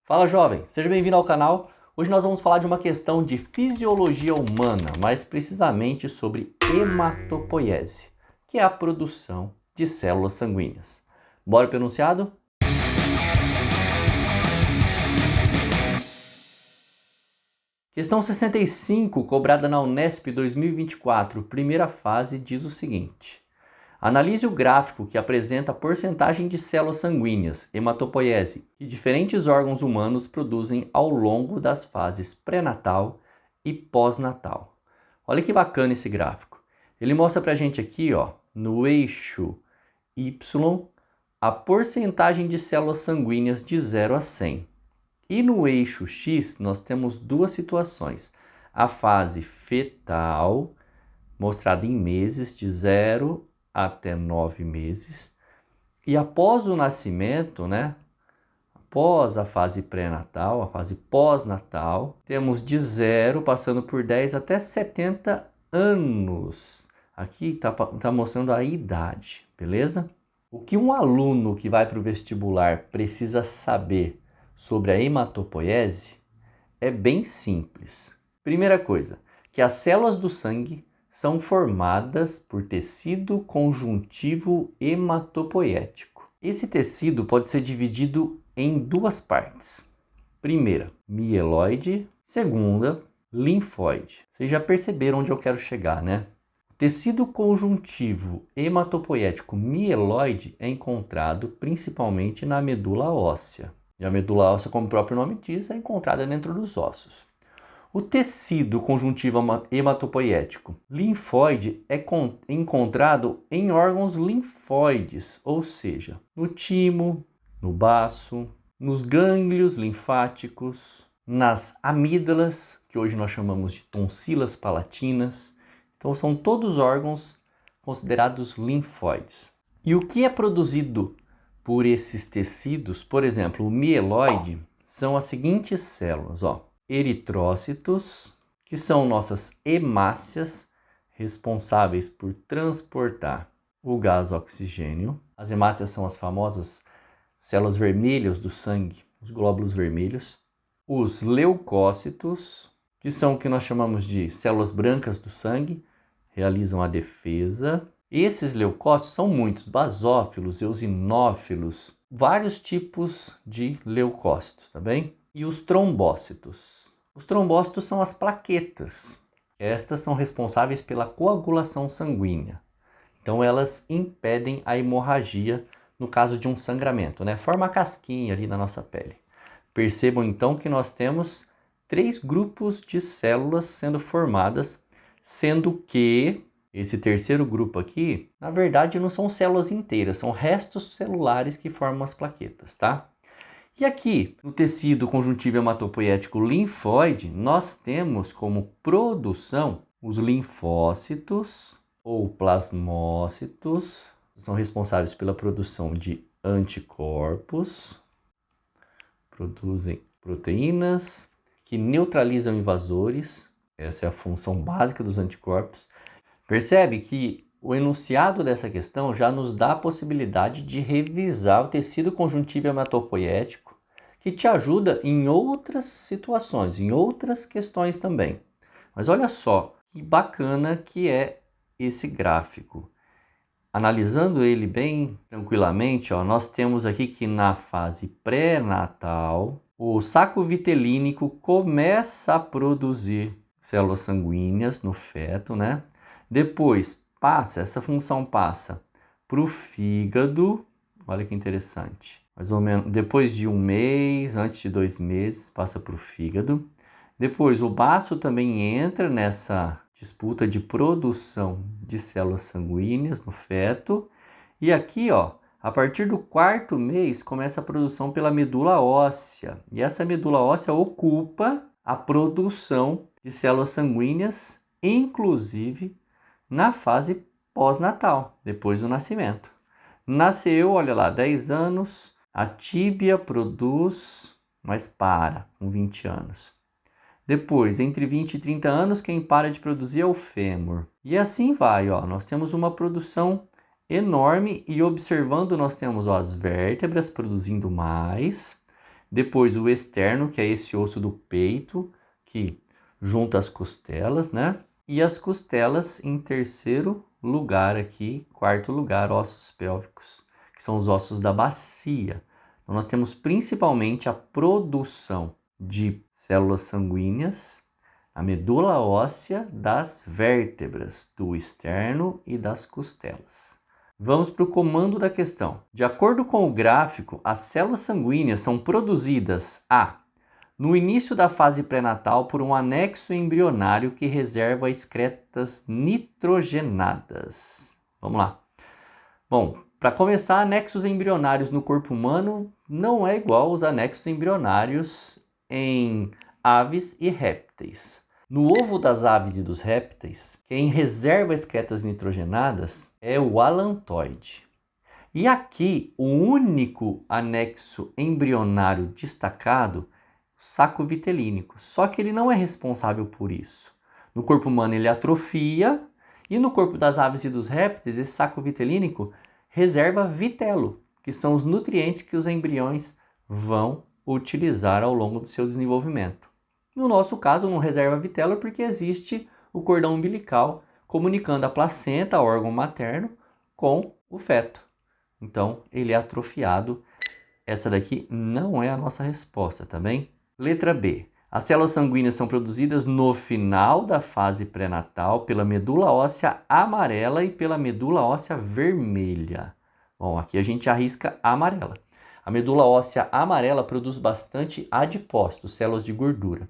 Fala jovem, seja bem-vindo ao canal. Hoje nós vamos falar de uma questão de fisiologia humana, mais precisamente sobre hematopoiese, que é a produção de células sanguíneas. Bora pro enunciado? Questão 65, cobrada na Unesp 2024, primeira fase, diz o seguinte: analise o gráfico que apresenta a porcentagem de células sanguíneas, hematopoiese, que diferentes órgãos humanos produzem ao longo das fases pré-natal e pós-natal. Olha que bacana esse gráfico. Ele mostra pra gente aqui, no eixo Y, a porcentagem de células sanguíneas de 0 a 100. E no eixo X, nós temos duas situações. A fase fetal, mostrada em meses, de 0 até 9 meses. E após o nascimento, após a fase pré-natal, a fase pós-natal, temos de 0, passando por 10 até 70 anos. Aqui está mostrando a idade, beleza? O que um aluno que vai para o vestibular precisa saber sobre a hematopoiese é bem simples. Primeira coisa, que as células do sangue são formadas por tecido conjuntivo hematopoético. Esse tecido pode ser dividido em duas partes. Primeira, mieloide. Segunda, linfóide. Vocês já perceberam onde eu quero chegar, né? O tecido conjuntivo hematopoético mieloide é encontrado principalmente na medula óssea. E a medula óssea, como o próprio nome diz, é encontrada dentro dos ossos. O tecido conjuntivo hematopoético linfóide é encontrado em órgãos linfóides, ou seja, no timo, no baço, nos gânglios linfáticos, nas amígdalas, que hoje nós chamamos de tonsilas palatinas. Então são todos órgãos considerados linfóides. E o que é produzido por esses tecidos? Por exemplo, o mieloide são as seguintes células, eritrócitos, que são nossas hemácias, responsáveis por transportar o gás oxigênio. As hemácias são as famosas células vermelhas do sangue, os glóbulos vermelhos. Os leucócitos, que são o que nós chamamos de células brancas do sangue, realizam a defesa. Esses leucócitos são muitos, basófilos, eosinófilos, vários tipos de leucócitos, tá bem? E os trombócitos. Os trombócitos são as plaquetas. Estas são responsáveis pela coagulação sanguínea. Então elas impedem a hemorragia no caso de um sangramento, Forma a casquinha ali na nossa pele. Percebam então que nós temos 3 grupos de células sendo formadas, sendo que esse terceiro grupo aqui, na verdade, não são células inteiras, são restos celulares que formam as plaquetas, tá? E aqui, no tecido conjuntivo hematopoético linfóide, nós temos como produção os linfócitos ou plasmócitos, que são responsáveis pela produção de anticorpos, produzem proteínas que neutralizam invasores. Essa é a função básica dos anticorpos. Percebe que o enunciado dessa questão já nos dá a possibilidade de revisar o tecido conjuntivo hematopoético, que te ajuda em outras situações, em outras questões também. Mas olha só que bacana que é esse gráfico. Analisando ele bem tranquilamente, nós temos aqui que na fase pré-natal, o saco vitelínico começa a produzir células sanguíneas no feto, Depois essa função passa para o fígado. Olha que interessante. Mais ou menos depois de 1 mês, antes de 2 meses, passa para o fígado. Depois o baço também entra nessa disputa de produção de células sanguíneas no feto. E aqui, a partir do 4º mês, começa a produção pela medula óssea. E essa medula óssea ocupa a produção de células sanguíneas, inclusive na fase pós-natal, depois do nascimento. Nasceu, olha lá, 10 anos, a tíbia produz, mas para com 20 anos. Depois, entre 20 e 30 anos, quem para de produzir é o fêmur. E assim vai, nós temos uma produção enorme e observando nós temos as vértebras produzindo mais, Depois o externo, que é esse osso do peito, que junta as costelas, né? E as costelas em terceiro lugar aqui, quarto lugar, ossos pélvicos, que são os ossos da bacia. Então nós temos principalmente a produção de células sanguíneas, a medula óssea das vértebras, do externo e das costelas. Vamos para o comando da questão. De acordo com o gráfico, as células sanguíneas são produzidas no início da fase pré-natal por um anexo embrionário que reserva excretas nitrogenadas. Vamos lá. Bom, para começar, anexos embrionários no corpo humano não é igual aos anexos embrionários em aves e répteis. No ovo das aves e dos répteis, quem reserva excretas nitrogenadas é o alantoide. E aqui, o único anexo embrionário destacado, o saco vitelínico. Só que ele não é responsável por isso. No corpo humano ele atrofia e no corpo das aves e dos répteis, esse saco vitelínico reserva vitelo, que são os nutrientes que os embriões vão utilizar ao longo do seu desenvolvimento. No nosso caso, não reserva vitelo porque existe o cordão umbilical comunicando a placenta, órgão materno, com o feto. Então, ele é atrofiado. Essa daqui não é a nossa resposta, tá bem? Letra B. As células sanguíneas são produzidas no final da fase pré-natal pela medula óssea amarela e pela medula óssea vermelha. Bom, aqui a gente arrisca a amarela. A medula óssea amarela produz bastante adipócitos, células de gordura.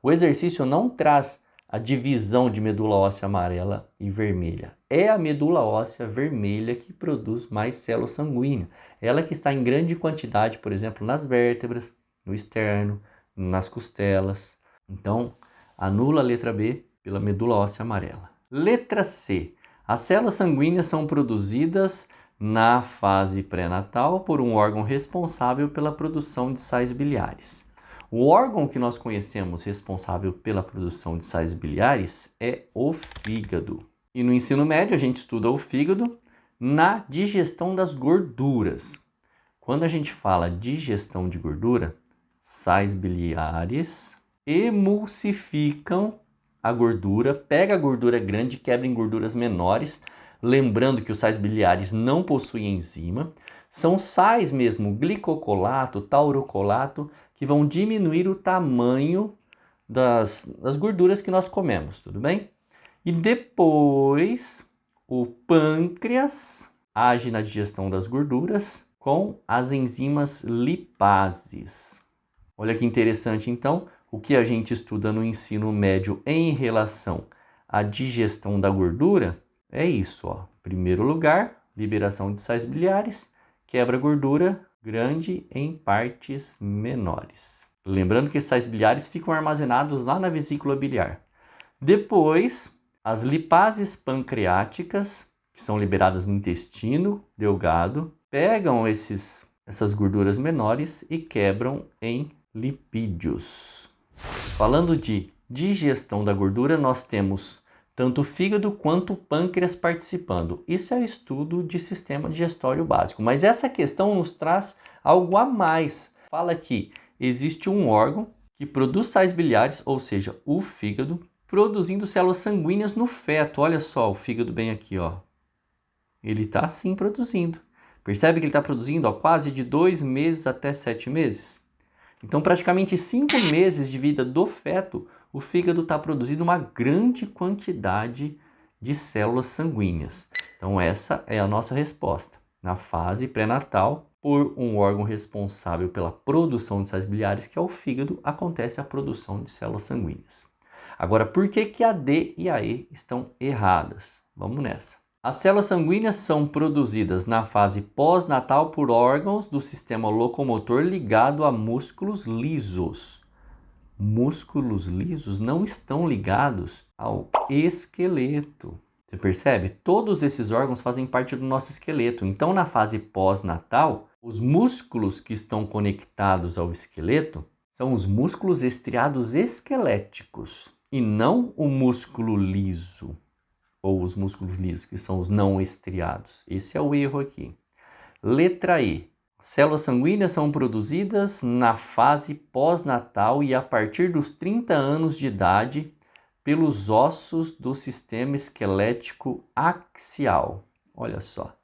O exercício não traz a divisão de medula óssea amarela e vermelha. É a medula óssea vermelha que produz mais células sanguíneas. Ela que está em grande quantidade, por exemplo, nas vértebras, no externo, nas costelas. Então, anula a letra B pela medula óssea amarela. Letra C. As células sanguíneas são produzidas na fase pré-natal por um órgão responsável pela produção de sais biliares. O órgão que nós conhecemos responsável pela produção de sais biliares é o fígado. E no ensino médio a gente estuda o fígado na digestão das gorduras. Quando a gente fala digestão de gordura, sais biliares emulsificam a gordura, pega a gordura grande e quebra em gorduras menores. Lembrando que os sais biliares não possuem enzima. São sais mesmo, glicocolato, taurocolato, que vão diminuir o tamanho das gorduras que nós comemos, tudo bem? E depois o pâncreas age na digestão das gorduras com as enzimas lipases. Olha que interessante então, o que a gente estuda no ensino médio em relação à digestão da gordura é isso, ó. Em primeiro lugar, liberação de sais biliares, quebra gordura grande em partes menores. Lembrando que esses sais biliares ficam armazenados lá na vesícula biliar. Depois, as lipases pancreáticas, que são liberadas no intestino delgado, pegam essas gorduras menores e quebram em lipídios. Falando de digestão da gordura, nós temos tanto o fígado quanto o pâncreas participando. Isso é estudo de sistema digestório básico. Mas essa questão nos traz algo a mais. Fala que existe um órgão que produz sais biliares, ou seja, o fígado, produzindo células sanguíneas no feto. Olha só o fígado bem aqui, ó. Ele está assim produzindo. Percebe que ele está produzindo quase de 2 meses até 7 meses? Então, praticamente 5 meses de vida do feto, o fígado está produzindo uma grande quantidade de células sanguíneas. Então, essa é a nossa resposta. Na fase pré-natal, por um órgão responsável pela produção de sais biliares, que é o fígado, acontece a produção de células sanguíneas. Agora, por que a D e a E estão erradas? Vamos nessa. As células sanguíneas são produzidas na fase pós-natal por órgãos do sistema locomotor ligado a músculos lisos. Músculos lisos não estão ligados ao esqueleto. Você percebe? Todos esses órgãos fazem parte do nosso esqueleto. Então, na fase pós-natal, os músculos que estão conectados ao esqueleto são os músculos estriados esqueléticos e não o músculo liso. Ou os músculos lisos, que são os não estriados. Esse é o erro aqui. Letra E. Células sanguíneas são produzidas na fase pós-natal e a partir dos 30 anos de idade pelos ossos do sistema esquelético axial. Olha só.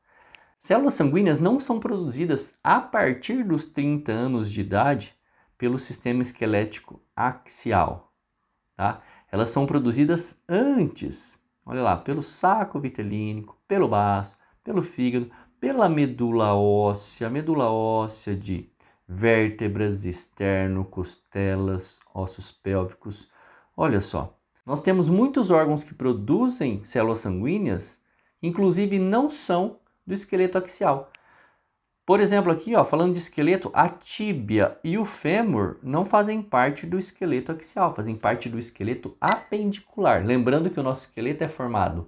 Células sanguíneas não são produzidas a partir dos 30 anos de idade pelo sistema esquelético axial, tá? Elas são produzidas antes, olha lá, pelo saco vitelínico, pelo baço, pelo fígado, pela medula óssea de vértebras, externo, costelas, ossos pélvicos. Olha só, nós temos muitos órgãos que produzem células sanguíneas, inclusive não são do esqueleto axial. Por exemplo, aqui, ó, falando de esqueleto, a tíbia e o fêmur não fazem parte do esqueleto axial, fazem parte do esqueleto apendicular. Lembrando que o nosso esqueleto é formado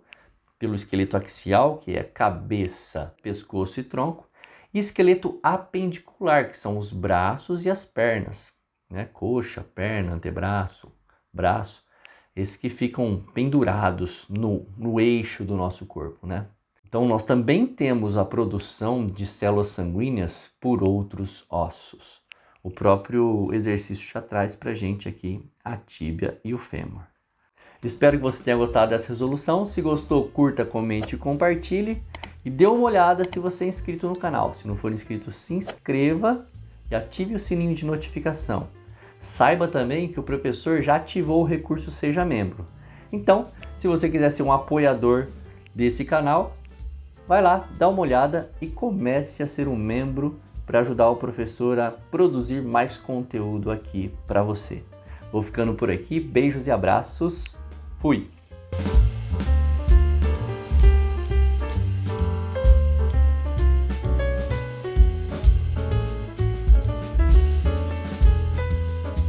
pelo esqueleto axial, que é cabeça, pescoço e tronco, e esqueleto apendicular, que são os braços e as pernas, né? Coxa, perna, antebraço, braço, esses que ficam pendurados no eixo do nosso corpo, né? Então, nós também temos a produção de células sanguíneas por outros ossos. O próprio exercício já traz para a gente aqui a tíbia e o fêmur. Espero que você tenha gostado dessa resolução. Se gostou, curta, comente e compartilhe. E dê uma olhada se você é inscrito no canal. Se não for inscrito, se inscreva e ative o sininho de notificação. Saiba também que o professor já ativou o recurso Seja Membro. Então, se você quiser ser um apoiador desse canal, vai lá, dá uma olhada e comece a ser um membro para ajudar o professor a produzir mais conteúdo aqui para você. Vou ficando por aqui, beijos e abraços, fui!